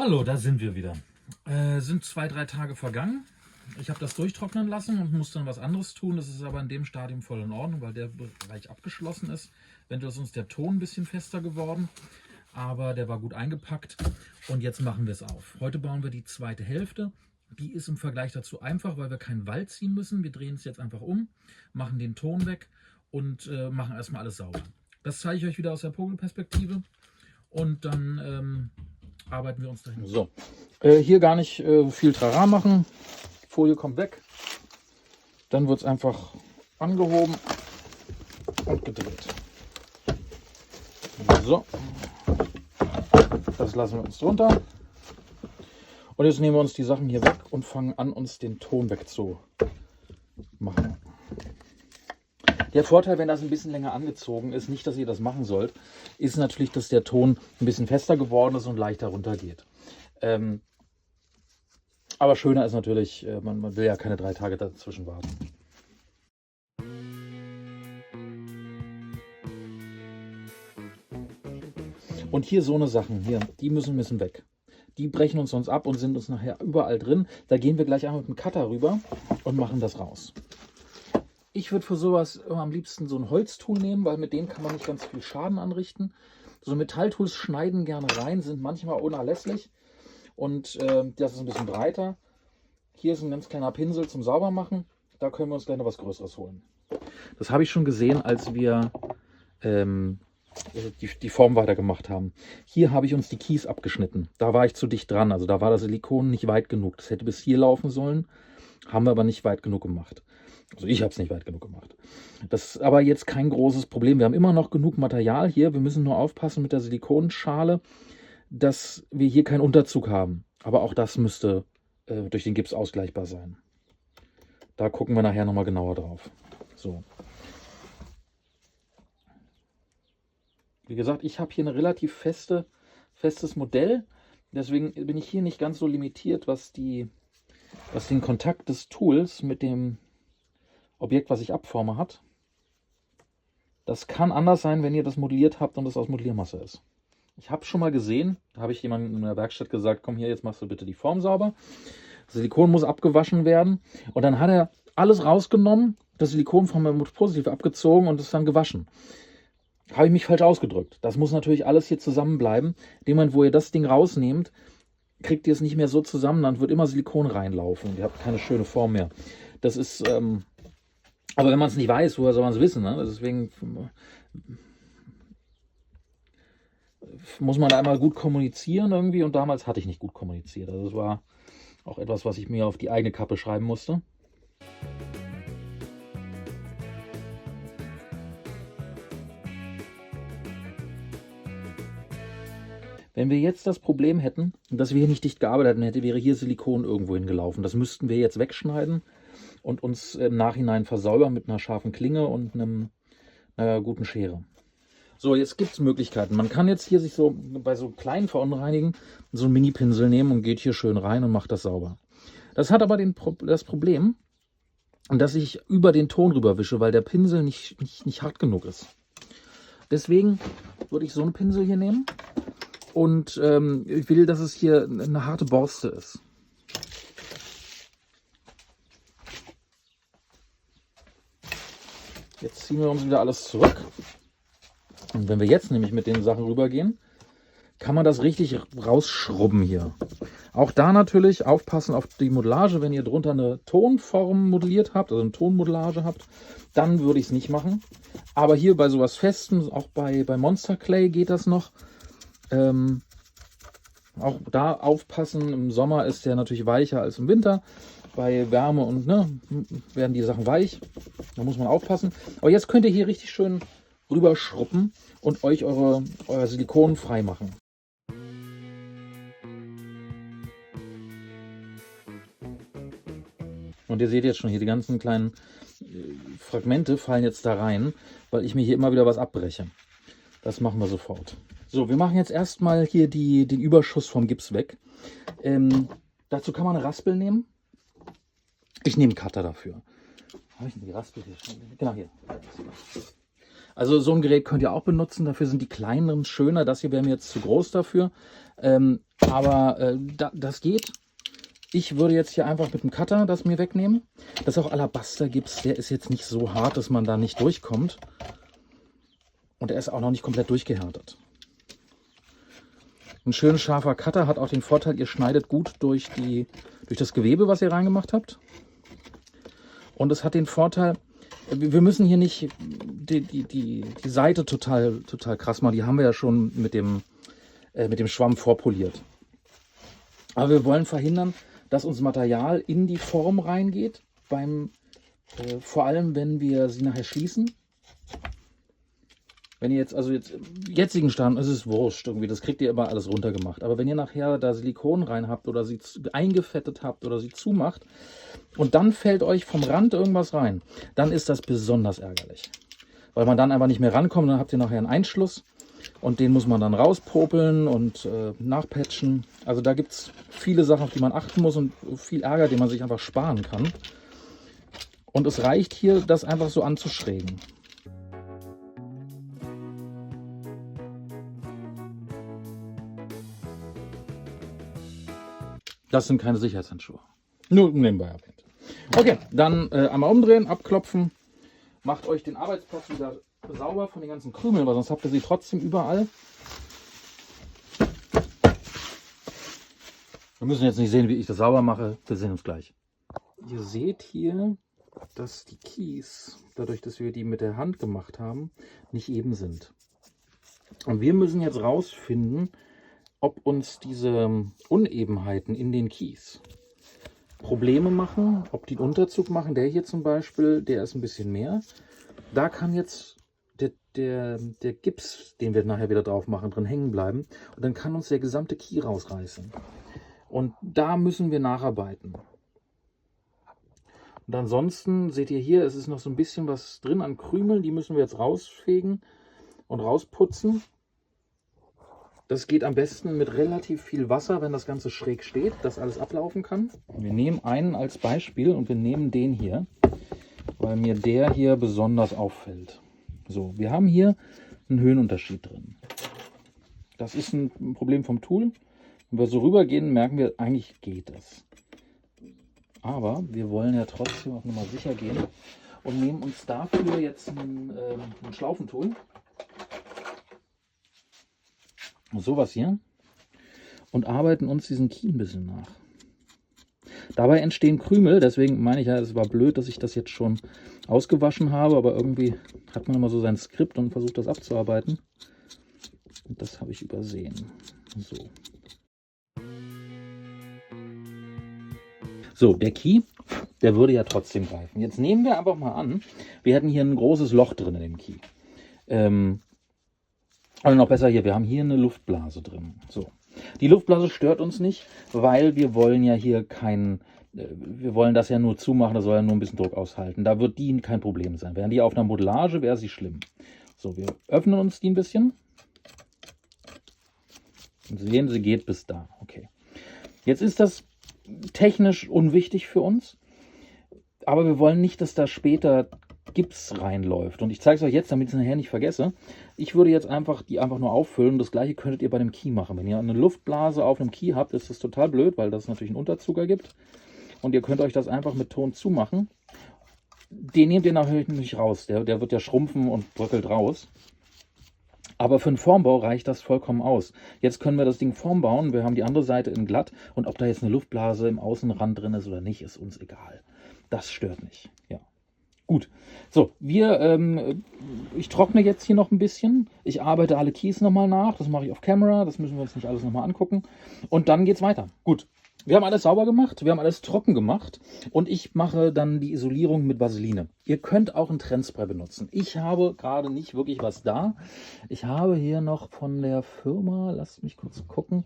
Hallo, da sind wir wieder. Sind 2, 3 Tage vergangen. Ich habe das durchtrocknen lassen und musste dann was anderes tun. Das ist aber in dem Stadium voll in Ordnung, weil der Bereich abgeschlossen ist. Eventuell ist uns der Ton ein bisschen fester geworden, aber der war gut eingepackt. Und jetzt machen wir es auf. Heute bauen wir die zweite Hälfte. Die ist im Vergleich dazu einfach, weil wir keinen Wald ziehen müssen. Wir drehen es jetzt einfach um, machen den Ton weg und machen erstmal alles sauber. Das zeige ich euch wieder aus der Vogelperspektive und dann arbeiten wir uns dahin. So, hier gar nicht viel Trara machen. Die Folie kommt weg. Dann wird es einfach angehoben und gedreht. So, das lassen wir uns drunter. Und jetzt nehmen wir uns die Sachen hier weg und fangen an, uns den Ton wegzumachen. Der Vorteil, wenn das ein bisschen länger angezogen ist, nicht, dass ihr das machen sollt, ist natürlich, dass der Ton ein bisschen fester geworden ist und leichter runtergeht. Aber schöner ist natürlich, man will ja keine 3 Tage dazwischen warten. Und hier so eine Sachen, hier, die müssen weg. Die brechen uns sonst ab und sind uns nachher überall drin. Da gehen wir gleich einmal mit dem Cutter rüber und machen das raus. Ich würde für sowas am liebsten so ein Holztool nehmen, weil mit dem kann man nicht ganz viel Schaden anrichten. So Metalltools schneiden gerne rein, sind manchmal unerlässlich. Und das ist ein bisschen breiter. Hier ist ein ganz kleiner Pinsel zum Saubermachen. Da können wir uns gleich noch was Größeres holen. Das habe ich schon gesehen, als wir die Form weitergemacht haben. Hier habe ich uns die Kies abgeschnitten. Da war ich zu dicht dran. Also da war das Silikon nicht weit genug. Das hätte bis hier laufen sollen. Haben wir aber nicht weit genug gemacht. Also ich habe es nicht weit genug gemacht. Das ist aber jetzt kein großes Problem. Wir haben immer noch genug Material hier. Wir müssen nur aufpassen mit der Silikonschale, dass wir hier keinen Unterzug haben. Aber auch das müsste durch den Gips ausgleichbar sein. Da gucken wir nachher nochmal genauer drauf. So. Wie gesagt, ich habe hier ein relativ festes Modell. Deswegen bin ich hier nicht ganz so limitiert, was den Kontakt des Tools mit dem Objekt, was ich abforme, hat. Das kann anders sein, wenn ihr das modelliert habt und es aus Modelliermasse ist. Ich habe schon mal gesehen, da habe ich jemandem in der Werkstatt gesagt, komm hier, jetzt machst du bitte die Form sauber. Das Silikon muss abgewaschen werden. Und dann hat er alles rausgenommen, das Silikon vom Positiv abgezogen und es dann gewaschen. Habe ich mich falsch ausgedrückt. Das muss natürlich alles hier zusammenbleiben. In dem Moment, wo ihr das Ding rausnehmt, kriegt ihr es nicht mehr so zusammen, dann wird immer Silikon reinlaufen und ihr habt keine schöne Form mehr. Das ist, aber wenn man es nicht weiß, woher soll man es wissen? Ne? Deswegen muss man da einmal gut kommunizieren irgendwie und damals hatte ich nicht gut kommuniziert. Also das war auch etwas, was ich mir auf die eigene Kappe schreiben musste. Wenn wir jetzt das Problem hätten, dass wir hier nicht dicht gearbeitet hätten, wäre hier Silikon irgendwo hingelaufen. Das müssten wir jetzt wegschneiden und uns im Nachhinein versäubern mit einer scharfen Klinge und einer guten Schere. So, jetzt gibt es Möglichkeiten. Man kann jetzt hier sich so bei so kleinen Verunreinigen so einen Mini-Pinsel nehmen und geht hier schön rein und macht das sauber. Das hat aber das Problem, dass ich über den Ton rüber wische, weil der Pinsel nicht hart genug ist. Deswegen würde ich so einen Pinsel hier nehmen. Und ich will, dass es hier eine harte Borste ist. Jetzt ziehen wir uns wieder alles zurück. Und wenn wir jetzt nämlich mit den Sachen rübergehen, kann man das richtig rausschrubben hier. Auch da natürlich aufpassen auf die Modellage. Wenn ihr drunter eine Tonform modelliert habt, also eine Tonmodellage habt, dann würde ich es nicht machen. Aber hier bei sowas Festem, auch bei Monster Clay geht das noch. Auch da aufpassen, im Sommer ist der natürlich weicher als im Winter. Bei Wärme und werden die Sachen weich. Da muss man aufpassen. Aber jetzt könnt ihr hier richtig schön rüberschruppen und euch euer Silikon frei machen. Und ihr seht jetzt schon hier, die ganzen kleinen Fragmente fallen jetzt da rein, weil ich mir hier immer wieder was abbreche. Das machen wir sofort. So, wir machen jetzt erstmal hier den Überschuss vom Gips weg. Dazu kann man eine Raspel nehmen. Ich nehme einen Cutter dafür. Habe ich denn die Raspel hier? Genau hier. Also so ein Gerät könnt ihr auch benutzen, dafür sind die kleineren schöner. Das hier wäre mir jetzt zu groß dafür. Aber das geht. Ich würde jetzt hier einfach mit dem Cutter das mir wegnehmen. Das ist auch Alabaster-Gips, der ist jetzt nicht so hart, dass man da nicht durchkommt. Und er ist auch noch nicht komplett durchgehärtet. Ein schön scharfer Cutter hat auch den Vorteil, ihr schneidet gut durch das Gewebe, was ihr reingemacht habt. Und es hat den Vorteil, wir müssen hier nicht die Seite total krass machen. Die haben wir ja schon mit dem Schwamm vorpoliert. Aber wir wollen verhindern, dass uns Material in die Form reingeht, vor allem wenn wir sie nachher schließen. Wenn ihr jetzt, jetzigen Stand, ist es wurscht irgendwie, das kriegt ihr immer alles runtergemacht. Aber wenn ihr nachher da Silikon rein habt oder sie eingefettet habt oder sie zumacht und dann fällt euch vom Rand irgendwas rein, dann ist das besonders ärgerlich. Weil man dann einfach nicht mehr rankommt, dann habt ihr nachher einen Einschluss und den muss man dann rauspopeln und nachpatchen. Also da gibt es viele Sachen, auf die man achten muss und viel Ärger, den man sich einfach sparen kann. Und es reicht hier, das einfach so anzuschrägen. Das sind keine Sicherheitshandschuhe. Nur nebenbei erwähnt. Okay, dann einmal umdrehen, abklopfen. Macht euch den Arbeitsplatz wieder sauber von den ganzen Krümeln, weil sonst habt ihr sie trotzdem überall. Wir müssen jetzt nicht sehen, wie ich das sauber mache. Wir sehen uns gleich. Ihr seht hier, dass die Keys, dadurch, dass wir die mit der Hand gemacht haben, nicht eben sind. Und wir müssen jetzt rausfinden, ob uns diese Unebenheiten in den Keys Probleme machen, ob die einen Unterzug machen. Der hier zum Beispiel, der ist ein bisschen mehr. Da kann jetzt der Gips, den wir nachher wieder drauf machen, drin hängen bleiben. Und dann kann uns der gesamte Key rausreißen. Und da müssen wir nacharbeiten. Und ansonsten seht ihr hier, es ist noch so ein bisschen was drin an Krümeln. Die müssen wir jetzt rausfegen und rausputzen. Das geht am besten mit relativ viel Wasser, wenn das Ganze schräg steht, dass alles ablaufen kann. Wir nehmen einen als Beispiel und wir nehmen den hier, weil mir der hier besonders auffällt. So, wir haben hier einen Höhenunterschied drin. Das ist ein Problem vom Tool. Wenn wir so rübergehen, merken wir, eigentlich geht es. Aber wir wollen ja trotzdem auf Nummer sicher gehen und nehmen uns dafür jetzt ein Schlaufentool. Sowas hier und arbeiten uns diesen Key ein bisschen nach. Dabei entstehen Krümel, deswegen meine ich ja, es war blöd, dass ich das jetzt schon ausgewaschen habe, aber irgendwie hat man immer so sein Skript und versucht das abzuarbeiten. Und das habe ich übersehen. So, der Key, der würde ja trotzdem greifen. Jetzt nehmen wir einfach mal an, wir hätten hier ein großes Loch drin in dem Key. Oder noch besser hier, wir haben hier eine Luftblase drin. So. Die Luftblase stört uns nicht, weil wir wollen ja hier wir wollen das ja nur zumachen, das soll ja nur ein bisschen Druck aushalten. Da wird die kein Problem sein. Wären die auf einer Modellage, wäre sie schlimm. So, wir öffnen uns die ein bisschen. Und sehen, sie geht bis da. Okay. Jetzt ist das technisch unwichtig für uns, aber wir wollen nicht, dass da später Gips reinläuft. Und ich zeige es euch jetzt, damit ich es nachher nicht vergesse. Ich würde jetzt die einfach nur auffüllen. Das gleiche könntet ihr bei dem Key machen. Wenn ihr eine Luftblase auf einem Key habt, ist das total blöd, weil das natürlich einen Unterzug ergibt. Und ihr könnt euch das einfach mit Ton zumachen. Den nehmt ihr natürlich nicht raus. Der wird ja schrumpfen und bröckelt raus. Aber für einen Formbau reicht das vollkommen aus. Jetzt können wir das Ding formbauen. Wir haben die andere Seite in glatt. Und ob da jetzt eine Luftblase im Außenrand drin ist oder nicht, ist uns egal. Das stört nicht. Ja. Gut, so, ich trockne jetzt hier noch ein bisschen. Ich arbeite alle Keys nochmal nach. Das mache ich auf Camera. Das müssen wir uns nicht alles nochmal angucken. Und dann geht's weiter. Gut, wir haben alles sauber gemacht. Wir haben alles trocken gemacht. Und ich mache dann die Isolierung mit Vaseline. Ihr könnt auch ein Trennspray benutzen. Ich habe gerade nicht wirklich was da. Ich habe hier noch von der Firma, lasst mich kurz gucken.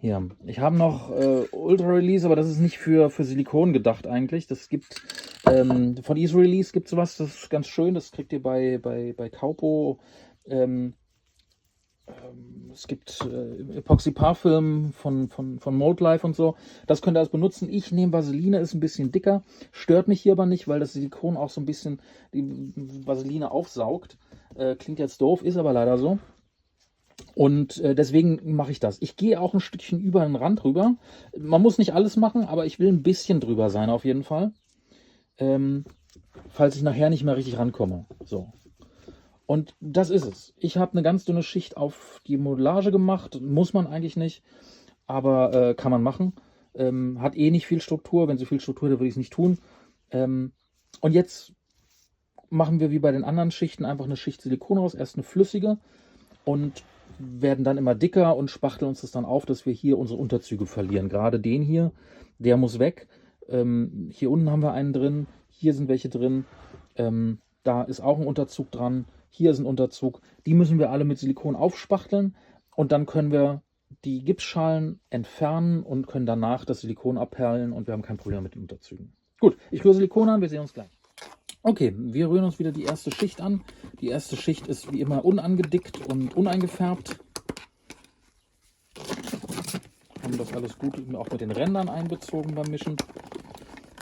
Hier, ich habe noch Ultra Release, aber das ist nicht für Silikon gedacht eigentlich. Das gibt von Easy Release gibt es sowas, das ist ganz schön. Das kriegt ihr bei Kaupo. Es gibt Epoxy-Parfüm von Mold Life und so. Das könnt ihr alles benutzen. Ich nehme Vaseline, ist ein bisschen dicker. Stört mich hier aber nicht, weil das Silikon auch so ein bisschen die Vaseline aufsaugt. Klingt jetzt doof, ist aber leider so. Und deswegen mache ich das. Ich gehe auch ein Stückchen über den Rand rüber. Man muss nicht alles machen, aber ich will ein bisschen drüber sein auf jeden Fall. Falls ich nachher nicht mehr richtig rankomme. So. Und das ist es. Ich habe eine ganz dünne Schicht auf die Modellage gemacht. Muss man eigentlich nicht, aber kann man machen. Hat eh nicht viel Struktur. Wenn so viel Struktur hätte, würde ich es nicht tun. Und jetzt machen wir wie bei den anderen Schichten einfach eine Schicht Silikon raus. Erst eine flüssige und werden dann immer dicker und spachteln uns das dann auf, dass wir hier unsere Unterzüge verlieren. Gerade den hier, der muss weg. Hier unten haben wir einen drin. Hier sind welche drin. Da ist auch ein Unterzug dran. Hier ist ein Unterzug. Die müssen wir alle mit Silikon aufspachteln. Und dann können wir die Gipsschalen entfernen und können danach das Silikon abperlen. Und wir haben kein Problem mit den Unterzügen. Gut, ich rühre Silikon an. Wir sehen uns gleich. Okay, wir rühren uns wieder die erste Schicht an. Die erste Schicht ist wie immer unangedickt und uneingefärbt. Haben das alles gut auch mit den Rändern einbezogen beim Mischen.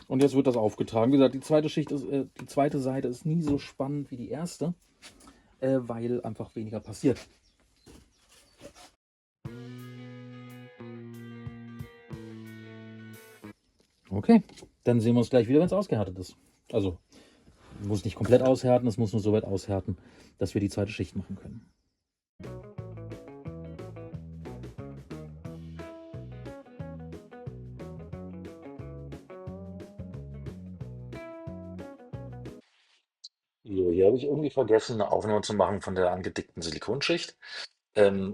Und jetzt wird das aufgetragen. Wie gesagt, die zweite Schicht ist, die zweite Seite ist nie so spannend wie die erste, weil einfach weniger passiert. Okay, dann sehen wir uns gleich wieder, wenn es ausgehärtet ist. Also muss nicht komplett aushärten, es muss nur so weit aushärten, dass wir die zweite Schicht machen können. So, hier habe ich irgendwie vergessen, eine Aufnahme zu machen von der angedickten Silikonschicht.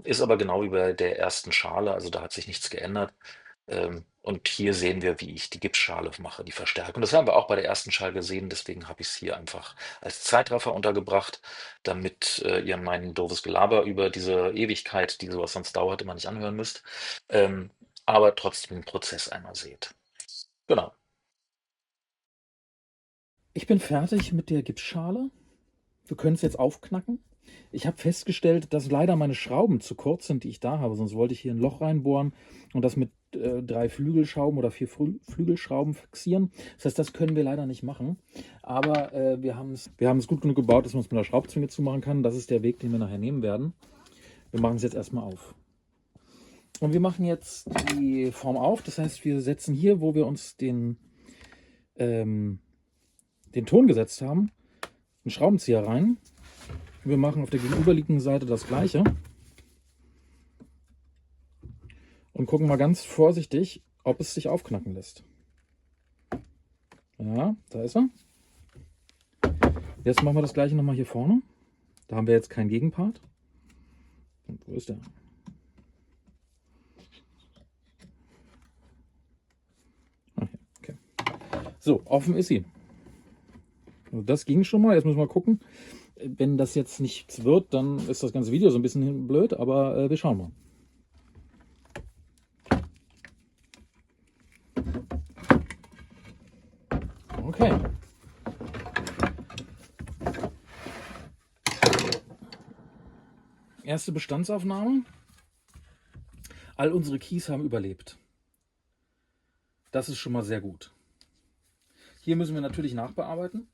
Ist aber genau wie bei der ersten Schale, also da hat sich nichts geändert. Und hier sehen wir, wie ich die Gipsschale mache, die Verstärkung. Das haben wir auch bei der ersten Schale gesehen, deswegen habe ich es hier einfach als Zeitraffer untergebracht, damit ihr mein doofes Gelaber über diese Ewigkeit, die sowas sonst dauert, immer nicht anhören müsst. Aber trotzdem den Prozess einmal seht. Genau. Ich bin fertig mit der Gipsschale. Wir können es jetzt aufknacken. Ich habe festgestellt, dass leider meine Schrauben zu kurz sind, die ich da habe. Sonst wollte ich hier ein Loch reinbohren und das mit 3 Flügelschrauben oder 4 Flügelschrauben fixieren. Das heißt, das können wir leider nicht machen. Aber wir haben es gut genug gebaut, dass man es mit einer Schraubzwinge zumachen kann. Das ist der Weg, den wir nachher nehmen werden. Wir machen es jetzt erstmal auf. Und wir machen jetzt die Form auf. Das heißt, wir setzen hier, wo wir uns den Ton gesetzt haben, einen Schraubenzieher rein. Wir machen auf der gegenüberliegenden Seite das gleiche und gucken mal ganz vorsichtig, ob es sich aufknacken lässt. Ja, da ist er. Jetzt machen wir das gleiche nochmal hier vorne. Da haben wir jetzt keinen Gegenpart. Und wo ist der? Okay. So, offen ist sie. Also das ging schon mal. Jetzt müssen wir gucken. Wenn das jetzt nichts wird, dann ist das ganze Video so ein bisschen blöd, aber wir schauen mal. Okay. Erste Bestandsaufnahme. All unsere Keys haben überlebt. Das ist schon mal sehr gut. Hier müssen wir natürlich nachbearbeiten.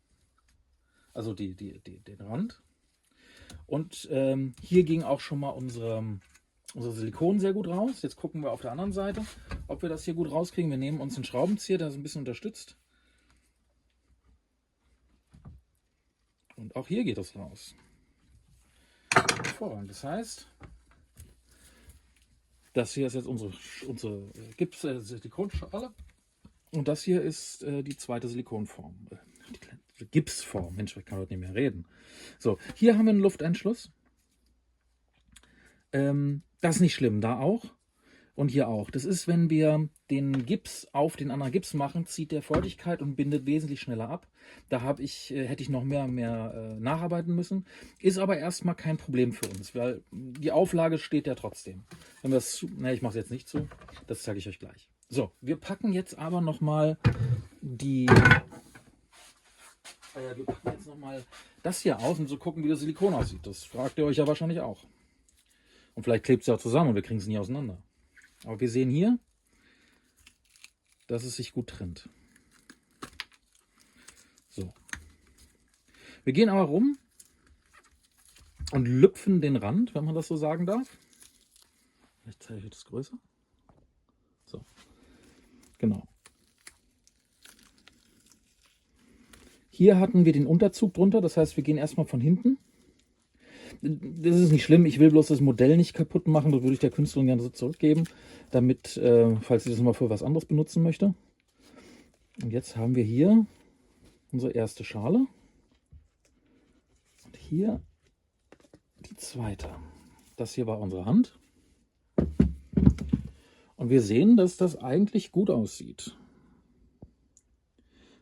Also den Rand. Und hier ging auch schon mal unsere Silikon sehr gut raus. Jetzt gucken wir auf der anderen Seite, ob wir das hier gut rauskriegen. Wir nehmen uns einen Schraubenzieher, der so ein bisschen unterstützt. Und auch hier geht es raus. Hervorragend. Das heißt, das hier ist jetzt unsere Silikonschale. Und das hier ist die zweite Silikonform. Die Gipsform. Mensch, ich kann heute nicht mehr reden. So, hier haben wir einen Lufteinschluss. Das ist nicht schlimm, da auch. Und hier auch. Das ist, wenn wir den Gips auf den anderen Gips machen, zieht der Feuchtigkeit und bindet wesentlich schneller ab. Da hätte ich noch mehr nacharbeiten müssen. Ist aber erstmal kein Problem für uns, weil die Auflage steht ja trotzdem. Wenn wir das ich mache es jetzt nicht zu. Das zeige ich euch gleich. So, wir packen jetzt aber nochmal das hier aus, um zu gucken, wie das Silikon aussieht. Das fragt ihr euch ja wahrscheinlich auch. Und vielleicht klebt es ja auch zusammen und wir kriegen es nie auseinander. Aber wir sehen hier, dass es sich gut trennt. So. Wir gehen aber rum und lüpfen den Rand, wenn man das so sagen darf. Vielleicht zeige ich das größer. So, genau. Hier hatten wir den Unterzug drunter, das heißt, wir gehen erstmal von hinten. Das ist nicht schlimm, ich will bloß das Modell nicht kaputt machen, das würde ich der Künstlerin gerne so zurückgeben, damit, falls sie das mal für was anderes benutzen möchte. Und jetzt haben wir hier unsere erste Schale und hier die zweite. Das hier war unsere Hand. Und wir sehen, dass das eigentlich gut aussieht.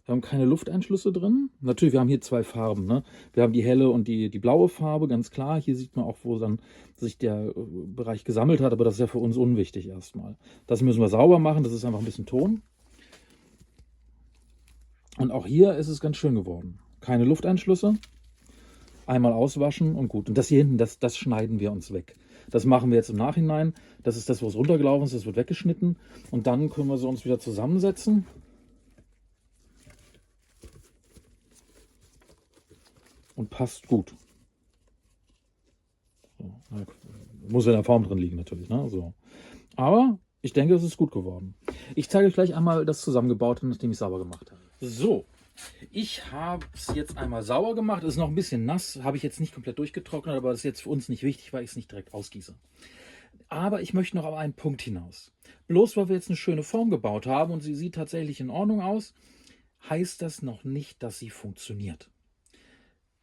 Wir haben keine Lufteinschlüsse drin. Natürlich, wir haben hier zwei Farben. Ne? Wir haben die helle und die blaue Farbe, ganz klar. Hier sieht man auch, wo dann sich der Bereich gesammelt hat, aber das ist ja für uns unwichtig erstmal. Das müssen wir sauber machen, das ist einfach ein bisschen Ton. Und auch hier ist es ganz schön geworden. Keine Lufteinschlüsse. Einmal auswaschen und gut. Und das hier hinten, das schneiden wir uns weg. Das machen wir jetzt im Nachhinein. Das ist das, wo es runtergelaufen ist, das wird weggeschnitten. Und dann können wir sie uns wieder zusammensetzen. Und passt gut. So, muss in der Form drin liegen natürlich. Ne? So. Aber ich denke, es ist gut geworden. Ich zeige euch gleich einmal das Zusammengebaute, nachdem ich es sauber gemacht habe. So, ich habe es jetzt einmal sauber gemacht. Es ist noch ein bisschen nass, habe ich jetzt nicht komplett durchgetrocknet, aber das ist jetzt für uns nicht wichtig, weil ich es nicht direkt ausgieße. Aber ich möchte noch auf einen Punkt hinaus. Bloß weil wir jetzt eine schöne Form gebaut haben und sie sieht tatsächlich in Ordnung aus, heißt das noch nicht, dass sie funktioniert.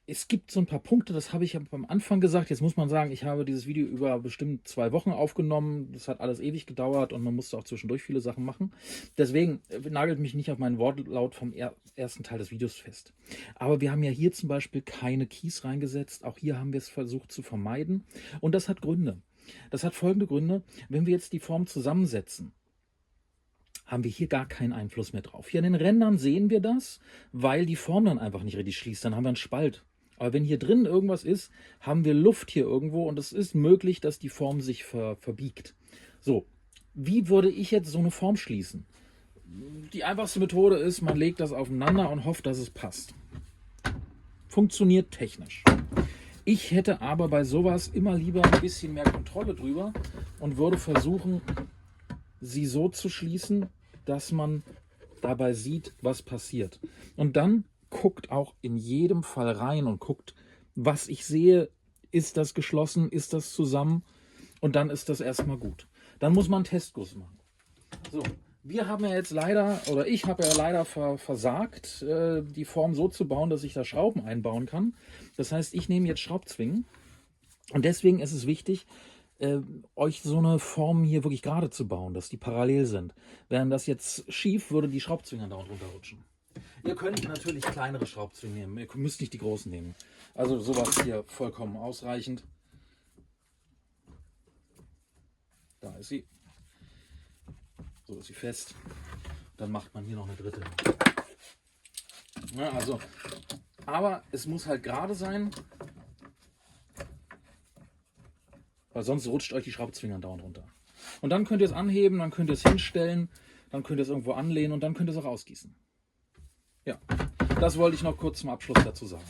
Es gibt so ein paar Punkte, das habe ich ja am Anfang gesagt. Jetzt muss man sagen, ich habe dieses Video über bestimmt 2 Wochen aufgenommen. Das hat alles ewig gedauert und man musste auch zwischendurch viele Sachen machen. Deswegen nagelt mich nicht auf meinen Wortlaut vom ersten Teil des Videos fest. Aber wir haben ja hier zum Beispiel keine Keys reingesetzt. Auch hier haben wir es versucht zu vermeiden. Und das hat Gründe. Das hat folgende Gründe. Wenn wir jetzt die Form zusammensetzen, haben wir hier gar keinen Einfluss mehr drauf. Hier an den Rändern sehen wir das, weil die Form dann einfach nicht richtig schließt. Dann haben wir einen Spalt. Aber wenn hier drin irgendwas ist, haben wir Luft hier irgendwo und es ist möglich, dass die Form sich verbiegt. So, wie würde ich jetzt so eine Form schließen? Die einfachste Methode ist, man legt das aufeinander und hofft, dass es passt. Funktioniert technisch. Ich hätte aber bei sowas immer lieber ein bisschen mehr Kontrolle drüber und würde versuchen, sie so zu schließen, dass man dabei sieht, was passiert. Und dann guckt auch in jedem Fall rein und guckt, was ich sehe, ist das geschlossen, ist das zusammen und dann ist das erstmal gut. Dann muss man einen Testguss machen. So, wir haben ja jetzt leider, oder ich habe ja leider versagt, die Form so zu bauen, dass ich da Schrauben einbauen kann. Das heißt, ich nehme jetzt Schraubzwingen und deswegen ist es wichtig, euch so eine Form hier wirklich gerade zu bauen, dass die parallel sind. Wären das jetzt schief, würde die Schraubzwinger da runterrutschen. Ihr könnt natürlich kleinere Schraubzwingen nehmen, ihr müsst nicht die großen nehmen. Also sowas hier vollkommen ausreichend. Da ist sie. So ist sie fest. Dann macht man hier noch eine dritte. Ja, also, aber es muss halt gerade sein, weil sonst rutscht euch die Schraubzwinger dauernd runter. Und dann könnt ihr es anheben, dann könnt ihr es hinstellen, dann könnt ihr es irgendwo anlehnen und dann könnt ihr es auch ausgießen. Ja, das wollte ich noch kurz zum Abschluss dazu sagen.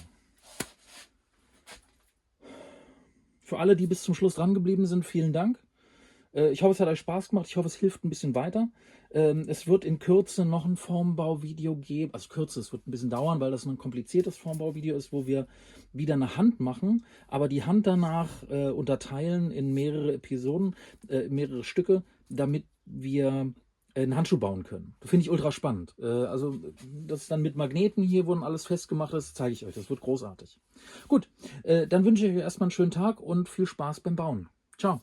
Für alle, die bis zum Schluss dran geblieben sind, vielen Dank. Ich hoffe, es hat euch Spaß gemacht. Ich hoffe, es hilft ein bisschen weiter. Es wird in Kürze noch ein Formbauvideo geben. Also Kürze, es wird ein bisschen dauern, weil das ein kompliziertes Formbauvideo ist, wo wir wieder eine Hand machen, aber die Hand danach unterteilen in mehrere Episoden, mehrere Stücke, damit wir einen Handschuh bauen können. Das finde ich ultra spannend. Also das ist dann mit Magneten hier, wo alles festgemacht ist, zeige ich euch. Das wird großartig. Gut, dann wünsche ich euch erstmal einen schönen Tag und viel Spaß beim Bauen. Ciao.